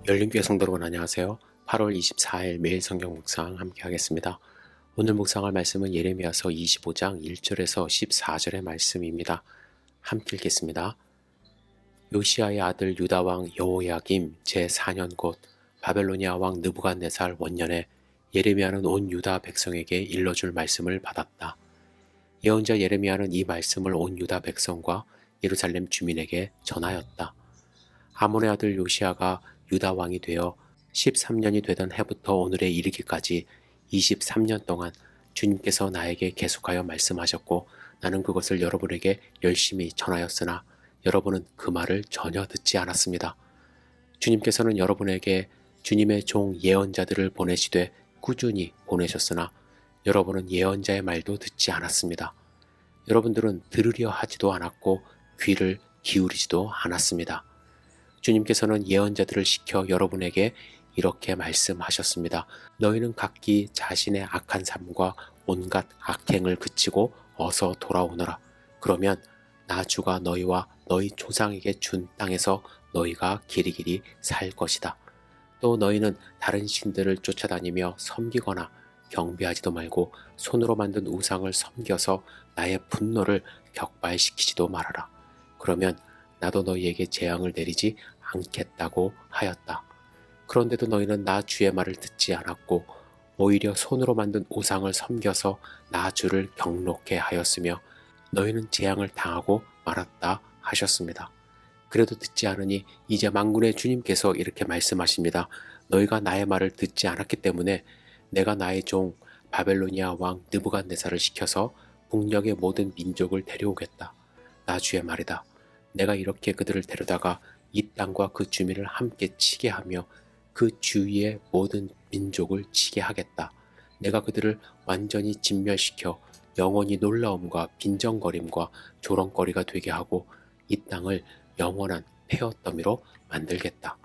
열린교회 성도 여러분 안녕하세요. 8월 24일 매일 성경 묵상 함께 하겠습니다. 오늘 묵상할 말씀은 예레미야서 25장 1절에서 14절의 말씀입니다. 함께 읽겠습니다. 요시야의 아들 유다 왕 여호야김 제4년 곧 바벨로니아 왕 느부갓네살 원년에 예레미야는 온 유다 백성에게 일러줄 말씀을 받았다. 예언자 예레미야는 이 말씀을 온 유다 백성과 예루살렘 주민에게 전하였다. 아몬의 아들 요시야가 유다 왕이 되어 13년이 되던 해부터 오늘에 이르기까지 23년 동안 주님께서 나에게 계속하여 말씀하셨고 나는 그것을 여러분에게 열심히 전하였으나 여러분은 그 말을 전혀 듣지 않았습니다. 주님께서는 여러분에게 주님의 종 예언자들을 보내시되 꾸준히 보내셨으나 여러분은 예언자의 말도 듣지 않았습니다. 여러분들은 들으려 하지도 않았고 귀를 기울이지도 않았습니다. 주님께서는 예언자들을 시켜 여러분에게 이렇게 말씀하셨습니다. 너희는 각기 자신의 악한 삶과 온갖 악행을 그치고 어서 돌아오너라. 그러면 나 주가 너희와 너희 조상에게 준 땅에서 너희가 길이길이 살 것이다. 또 너희는 다른 신들을 쫓아다니며 섬기거나 경배하지도 말고 손으로 만든 우상을 섬겨서 나의 분노를 격발시키지도 말아라. 그러면 나도 너희에게 재앙을 내리지 않겠다고 하였다. 그런데도 너희는 나 주의 말을 듣지 않았고 오히려 손으로 만든 우상을 섬겨서 나 주를 경록해 하였으며 너희는 재앙을 당하고 말았다 하셨습니다. 그래도 듣지 않으니 이제 만군의 주님께서 이렇게 말씀하십니다. 너희가 나의 말을 듣지 않았기 때문에 내가 나의 종 바벨로니아 왕 느부갓네살을 시켜서 북녘의 모든 민족을 데려오겠다. 나 주의 말이다. 내가 이렇게 그들을 데려다가 이 땅과 그 주민을 함께 치게 하며 그 주위의 모든 민족을 치게 하겠다. 내가 그들을 완전히 진멸시켜 영원히 놀라움과 빈정거림과 조롱거리가 되게 하고 이 땅을 영원한 폐허더미로 만들겠다.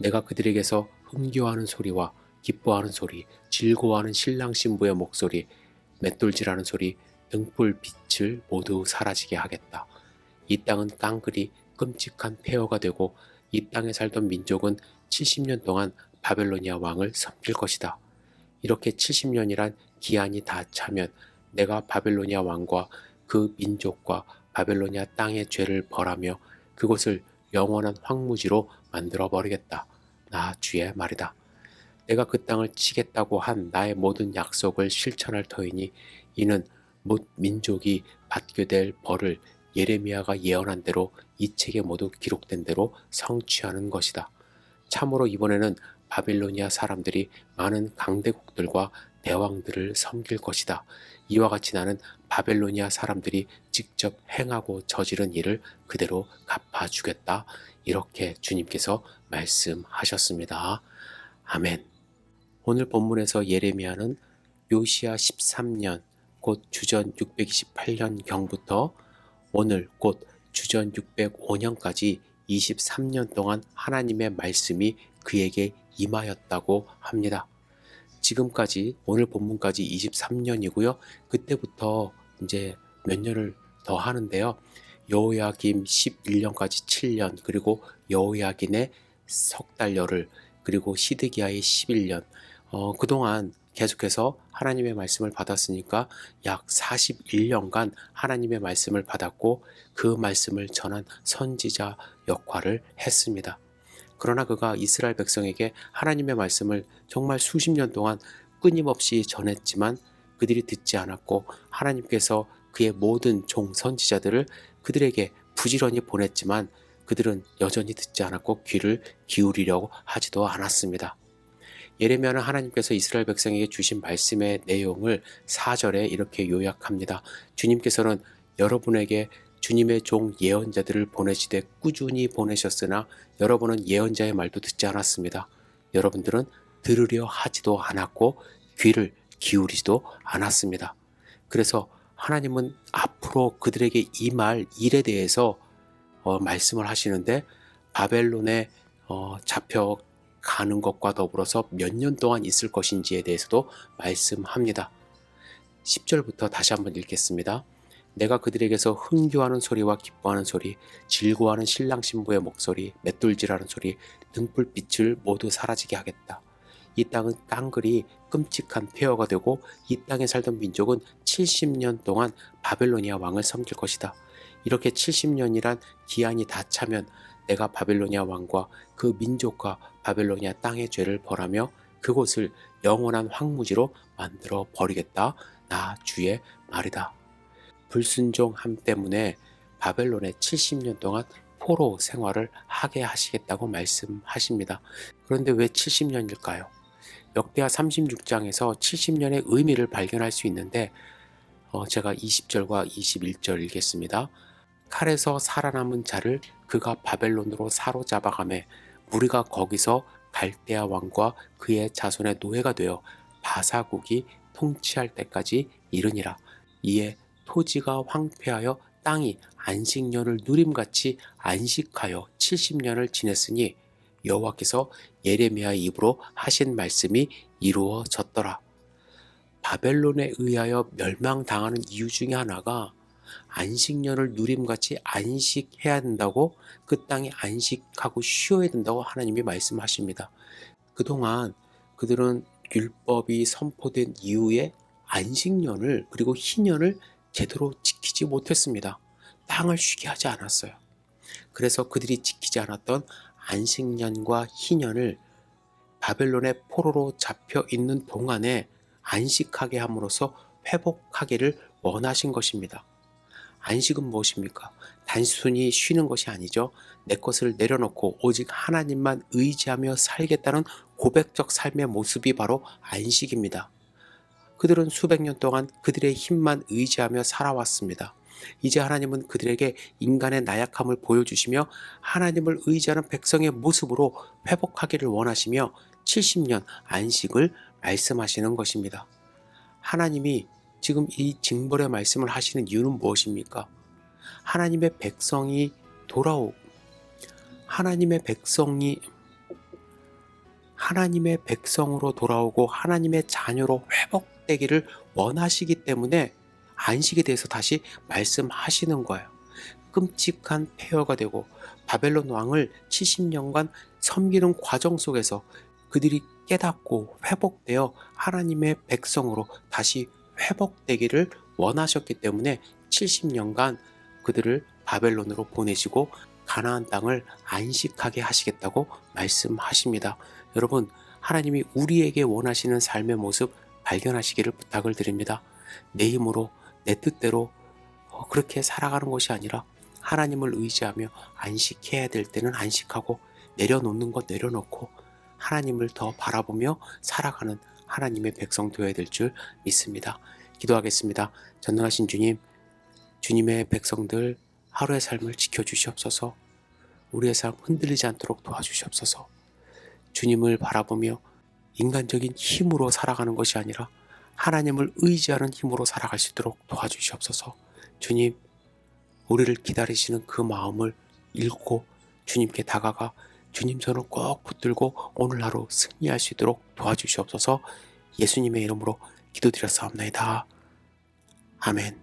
내가 그들에게서 흥겨워하는 소리와 기뻐하는 소리, 즐거워하는 신랑 신부의 목소리, 맷돌질하는 소리, 등불 빛을 모두 사라지게 하겠다. 이 땅은 깡그리 끔찍한 폐허가 되고 이 땅에 살던 민족은 70년 동안 바벨로니아 왕을 섬길 것이다. 이렇게 70년이란 기한이 다 차면 내가 바벨로니아 왕과 그 민족과 바벨로니아 땅의 죄를 벌하며 그곳을 영원한 황무지로 만들어 버리겠다. 나 주의 말이다. 내가 그 땅을 치겠다고 한 나의 모든 약속을 실천할 터이니 이는 못 민족이 받게 될 벌을 예레미야가 예언한 대로 이 책에 모두 기록된 대로 성취하는 것이다. 참으로 이번에는 바빌로니아 사람들이 많은 강대국들과 대왕들을 섬길 것이다. 이와 같이 나는 바벨로니아 사람들이 직접 행하고 저지른 일을 그대로 갚아주겠다. 이렇게 주님께서 말씀하셨습니다. 아멘. 오늘 본문에서 예레미야는 요시야 13년 곧 주전 628년 경부터 오늘 곧 주전 605년까지 23년 동안 하나님의 말씀이 그에게 임하였다고 합니다. 지금까지 오늘 본문까지 23년이고요. 그때부터 이제 몇 년을 더 하는데요. 여호야김 11년까지 7년 그리고 여호야긴의 석 달 열흘 그리고 시드기야의 11년 그동안 계속해서 하나님의 말씀을 받았으니까 약 41년간 하나님의 말씀을 받았고 그 말씀을 전한 선지자 역할을 했습니다. 그러나 그가 이스라엘 백성에게 하나님의 말씀을 정말 수십 년 동안 끊임없이 전했지만 그들이 듣지 않았고 하나님께서 그의 모든 종 선지자들을 그들에게 부지런히 보냈지만 그들은 여전히 듣지 않았고 귀를 기울이려고 하지도 않았습니다. 예레미야는 하나님께서 이스라엘 백성에게 주신 말씀의 내용을 4절에 이렇게 요약합니다. 주님께서는 여러분에게 주님의 종 예언자들을 보내시되 꾸준히 보내셨으나 여러분은 예언자의 말도 듣지 않았습니다. 여러분들은 들으려 하지도 않았고 귀를 기울이지도 않았습니다. 그래서 하나님은 앞으로 그들에게 임할 일에 대해서 말씀을 하시는데 바벨론에 잡혀가는 것과 더불어서 몇 년 동안 있을 것인지에 대해서도 말씀합니다. 10절부터 다시 한번 읽겠습니다. 내가 그들에게서 흥겨워하는 소리와 기뻐하는 소리, 즐거워하는 신랑 신부의 목소리, 맷돌질하는 소리, 등불빛을 모두 사라지게 하겠다. 이 땅은 깡그리 끔찍한 폐허가 되고 이 땅에 살던 민족은 70년 동안 바벨로니아 왕을 섬길 것이다. 이렇게 70년이란 기한이 다 차면 내가 바벨로니아 왕과 그 민족과 바벨로니아 땅의 죄를 벌하며 그곳을 영원한 황무지로 만들어 버리겠다. 나 주의 말이다. 불순종함 때문에 바벨론에 70년 동안 포로 생활을 하게 하시겠다고 말씀하십니다. 그런데 왜 70년일까요? 역대하 36장에서 70년의 의미를 발견할 수 있는데 제가 20절과 21절 읽겠습니다. 칼에서 살아남은 자를 그가 바벨론으로 사로잡아가매 무리가 거기서 갈대아 왕과 그의 자손의 노예가 되어 바사국이 통치할 때까지 이르니라. 이에 토지가 황폐하여 땅이 안식년을 누림같이 안식하여 70년을 지냈으니 여호와께서 예레미야의 입으로 하신 말씀이 이루어졌더라. 바벨론에 의하여 멸망당하는 이유 중에 하나가 안식년을 누림같이 안식해야 된다고, 그 땅에 안식하고 쉬어야 된다고 하나님이 말씀하십니다. 그동안 그들은 율법이 선포된 이후에 안식년을 그리고 희년을 제대로 지키지 못했습니다. 땅을 쉬게 하지 않았어요. 그래서 그들이 지키지 않았던 안식년과 희년을 바벨론의 포로로 잡혀 있는 동안에 안식하게 함으로써 회복하기를 원하신 것입니다. 안식은 무엇입니까? 단순히 쉬는 것이 아니죠. 내 것을 내려놓고 오직 하나님만 의지하며 살겠다는 고백적 삶의 모습이 바로 안식입니다. 그들은 수백 년 동안 그들의 힘만 의지하며 살아왔습니다. 이제 하나님은 그들에게 인간의 나약함을 보여주시며 하나님을 의지하는 백성의 모습으로 회복하기를 원하시며 70년 안식을 말씀하시는 것입니다. 하나님이 지금 이 징벌의 말씀을 하시는 이유는 무엇입니까? 하나님의 백성이 하나님의 백성으로 돌아오고 하나님의 자녀로 회복되기를 원하시기 때문에 안식에 대해서 다시 말씀하시는 거예요. 끔찍한 폐허가 되고 바벨론 왕을 70년간 섬기는 과정 속에서 그들이 깨닫고 회복되어 하나님의 백성으로 다시 회복되기를 원하셨기 때문에 70년간 그들을 바벨론으로 보내시고 가나안 땅을 안식하게 하시겠다고 말씀하십니다. 여러분, 하나님이 우리에게 원하시는 삶의 모습 발견하시기를 부탁을 드립니다. 내 힘으로 내 뜻대로 그렇게 살아가는 것이 아니라 하나님을 의지하며 안식해야 될 때는 안식하고 내려놓는 것 내려놓고 하나님을 더 바라보며 살아가는 하나님의 백성 되어야 될 줄 믿습니다. 기도하겠습니다. 전능하신 주님, 주님의 백성들 하루의 삶을 지켜주시옵소서. 우리의 삶 흔들리지 않도록 도와주시옵소서. 주님을 바라보며 인간적인 힘으로 살아가는 것이 아니라 하나님을 의지하는 힘으로 살아갈 수 있도록 도와주시옵소서. 주님, 우리를 기다리시는 그 마음을 읽고 주님께 다가가 주님 손을 꼭 붙들고 오늘 하루 승리할 수 있도록 도와주시옵소서. 예수님의 이름으로 기도드렸사옵나이다. 아멘.